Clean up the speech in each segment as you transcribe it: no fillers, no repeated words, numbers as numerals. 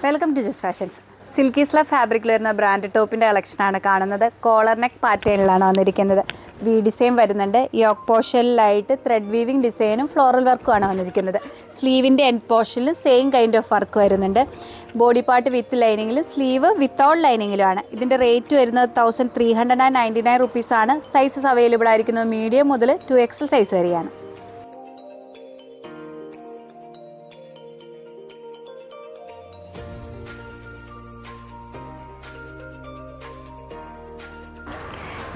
Welcome to just fashions. Silky slub ഫാബ്രിക്കിൽ വരുന്ന brand ടോപ്പിൻ്റെ കളക്ഷനാണ് കാണുന്നത്. കോളർ നെക്ക് പാറ്റേണിലാണ് വന്നിരിക്കുന്നത്. വി ഡിസൈൻ വരുന്നുണ്ട്. യോക്ക് പോർഷനിലായിട്ട് ത്രെഡ് വീവിങ് ഡിസൈനും ഫ്ലോറൽ വർക്കുമാണ് വന്നിരിക്കുന്നത്. സ്ലീവിൻ്റെ എൻഡ് പോർഷനിൽ സെയിം കൈൻഡ് ഓഫ് വർക്ക് വരുന്നുണ്ട്. ബോഡി പാർട്ട് വിത്ത് ലൈനിങ്ങിൽ, സ്ലീവ് വിത്തൗട്ട് ലൈനിങ്ങിലുമാണ്. ഇതിൻ്റെ റേറ്റ് വരുന്നത് 1399 റുപ്പീസാണ്. സൈസസ് അവൈലബിൾ ആയിരിക്കുന്നത് മീഡിയം മുതൽ 2XL സൈസ് വരെയാണ്.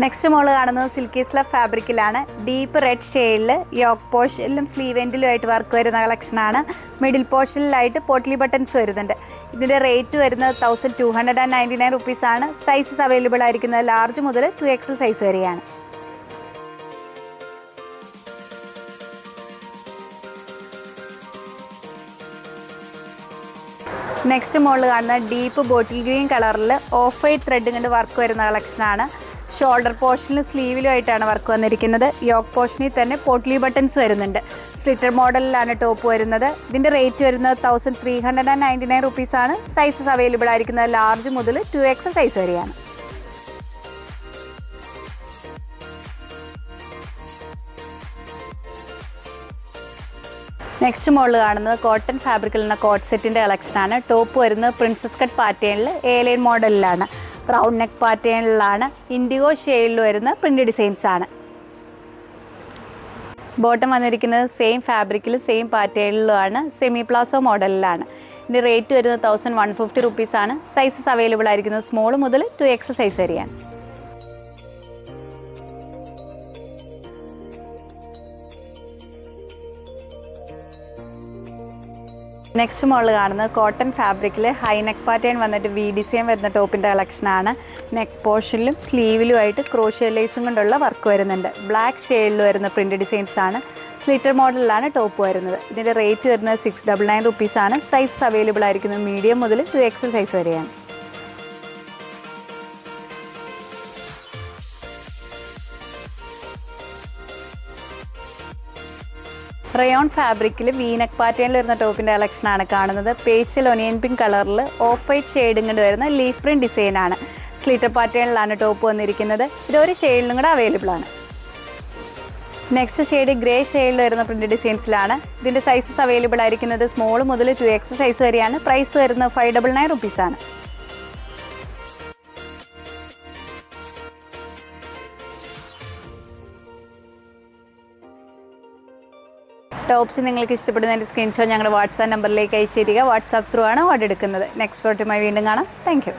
നെക്സ്റ്റ് മോള് കാണുന്നത് സിൽക്കി സ്ലബ് ഫാബ്രിക്കിലാണ്. ഡീപ്പ് റെഡ് ഷെയ്ഡിൽ യോക്ക് പോർഷനിലും സ്ലീവ് എൻഡിലുമായിട്ട് വർക്ക് വരുന്ന കളക്ഷനാണ്. മിഡിൽ പോർഷനിലായിട്ട് പോട്ട്ലി ബട്ടൺസ് വരുന്നുണ്ട്. ഇതിൻ്റെ റേറ്റ് വരുന്നത് 1299 റുപ്പീസാണ്. സൈസസ് അവൈലബിൾ ആയിരിക്കുന്നത് ലാർജ് മുതൽ 2XL സൈസ് വരെയാണ്. നെക്സ്റ്റ് മോള് കാണുന്നത് ഡീപ്പ് ബോട്ടിൽ ഗ്രീൻ കളറിൽ ഓഫ് വൈറ്റ് ത്രെഡ് കൊണ്ട് വർക്ക് വരുന്ന കളക്ഷനാണ്. ഷോൾഡർ പോർഷനിൽ സ്ലീവിലുമായിട്ടാണ് വർക്ക് വന്നിരിക്കുന്നത്. യോക്ക് പോർഷനിൽ തന്നെ പോട്ട്ലി ബട്ടൺസ് വരുന്നുണ്ട്. സ്ലിറ്റർ മോഡലിലാണ് ടോപ്പ് വരുന്നത്. ഇതിൻ്റെ റേറ്റ് വരുന്നത് 1399 റുപ്പീസാണ്. സൈസസ് അവൈലബിൾ ആയിരിക്കുന്നത് ലാർജ് മുതൽ 2XL സൈസ് വരെയാണ്. നെക്സ്റ്റ് മോഡൽ കാണുന്നത് കോട്ടൺ ഫാബ്രിക്കിലുള്ള കോട്ട് സെറ്റിൻ്റെ കളക്ഷനാണ്. ടോപ്പ് വരുന്നത് പ്രിൻസസ് കട്ട് പാറ്റേണിൽ എ ലൈൻ മോഡലിലാണ്. റൗണ്ട് നെക്ക് പാറ്റേണിലാണ്. ഇൻഡിഗോ ഷെയ്ഡിൽ വരുന്ന പ്രിൻ്റ് ഡിസൈൻസ് ആണ്. ബോട്ടം വന്നിരിക്കുന്നത് സെയിം ഫാബ്രിക്കിൽ സെയിം പാറ്റേണിലുമാണ്. സെമി പ്ലാസോ മോഡലിലാണ്. ഇതിൻ്റെ റേറ്റ് വരുന്നത് 1150 റുപ്പീസാണ്. സൈസസ് അവൈലബിൾ ആയിരിക്കുന്നത് സ്മോൾ മുതൽ 2XL സൈസ് വരെയാണ്. നെക്സ്റ്റ് മോഡൽ കാണുന്നത് കോട്ടൺ ഫാബ്രിക്കിൽ ഹൈ നെക്ക് പാറ്റേൺ വന്നിട്ട് വി ഡിസൈൻ വരുന്ന ടോപ്പിൻ്റെ കളക്ഷനാണ്. നെക്ക് പോർഷനിലും സ്ലീവിലുമായിട്ട് ക്രോഷ്യ ലേസും കൊണ്ടുള്ള വർക്ക് വരുന്നുണ്ട്. ബ്ലാക്ക് ഷെയ്ഡിൽ വരുന്ന പ്രിൻ്റ് ഡിസൈൻസ് ആണ്. സ്ലിറ്റർ മോഡലിലാണ് ടോപ്പ് വരുന്നത്. ഇതിൻ്റെ റേറ്റ് വരുന്നത് 699 റുപ്പീസാണ്. സൈസ് അവൈലബിൾ ആയിരിക്കുന്നത് മീഡിയം മുതൽ 2XL സൈസ് വരെയാണ്. റയോൺ ഫാബ്രിക്കിൽ വീനക്ക് പാറ്റേണിൽ വരുന്ന ടോപ്പിൻ്റെ കളക്ഷനാണ് കാണുന്നത്. പേസ്റ്റൽ ഒനിയൻ പിങ്ക് കളറിൽ ഓഫ് വൈറ്റ് ഷെയ്ഡും കൊണ്ട് വരുന്ന ലീഫ് പ്രിൻറ്റ് ഡിസൈനാണ്. സ്ലിറ്റർ പാറ്റേണിലാണ് ടോപ്പ് വന്നിരിക്കുന്നത്. ഇതൊരു ഷെയ്ഡിലും കൂടെ അവൈലബിൾ ആണ്. നെക്സ്റ്റ് ഷെയ്ഡ് ഗ്രേ ഷെയ്ഡിൽ വരുന്ന പ്രിൻറ്റ് ഡിസൈൻസിലാണ്. ഇതിൻ്റെ സൈസസ് അവൈലബിൾ ആയിരിക്കുന്നത് സ്മോൾ മുതൽ 2XL സൈസ് വരെയാണ്. പ്രൈസ് വരുന്നത് 599 റുപ്പീസാണ്. ടോപ്സ് നിങ്ങൾക്ക് ഇഷ്ടപ്പെടുന്നതിൻ്റെ സ്ക്രീൻഷോട്ട് ഞങ്ങളുടെ വാട്സാപ്പ് നമ്പറിലേക്ക് അയച്ചു തരിക. വാട്സാപ്പ് ത്രൂ ആണ് ഓർഡർ എടുക്കുന്നത്. നെക്സ്റ്റ് പ്രോഡക്റ്റുമായി വീണ്ടും കാണാം. Thank you.